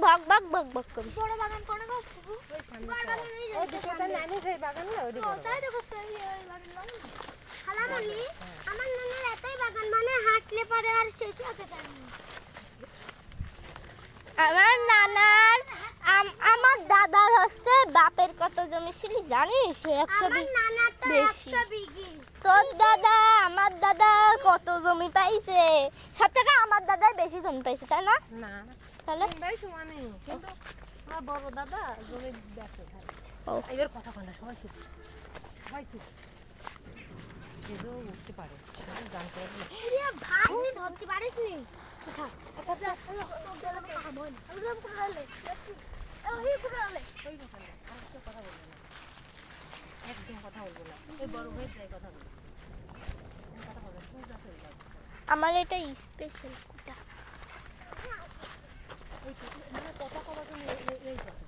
ভক ভক ভক ভক করিস। বড় বাগান কোন গো? বড় বাগান ওই যে ওটা নামে যাই বাগান না ওই বড়। তাই তো কত এই বাগান না। খালামণি আমার নানার এতই বাগান মানে হাঁটলে পরে আর শেষ হতে পারে না। আমার নানার আমার দাদার হচ্ছে বাপের কত জমি ছিল জানিস? 100 আমার নানার তো বেশি। 100 বিঘি। তোর দাদা আমার দাদার কত জমি পাইছে? সব থেকে আমার দাদাই বেশি জমি পাইছে তাই না? না তাহলে তিনটাই সমানই কিন্তু আমার বড় দাদা জমি বেচে খায়। ও। এবার কথা কয় না সবাই চুপ সবাই চুপ যেও উঠতে পারে সবাই জানতে পারবে এরে ভাই তুই ধরতে পারিস নি? আচ্ছা যা ওই কুড়ালে ওই কথা না আর তো কথা বলবো না একদম কথা বলবো না এই বড় হয়ে যায় কথা বলবো কথা বলবো তুই যা হয়ে যাবে আমার এটা স্পেশাল কুটা। এই মানে কথা কবার জন্য এই কথা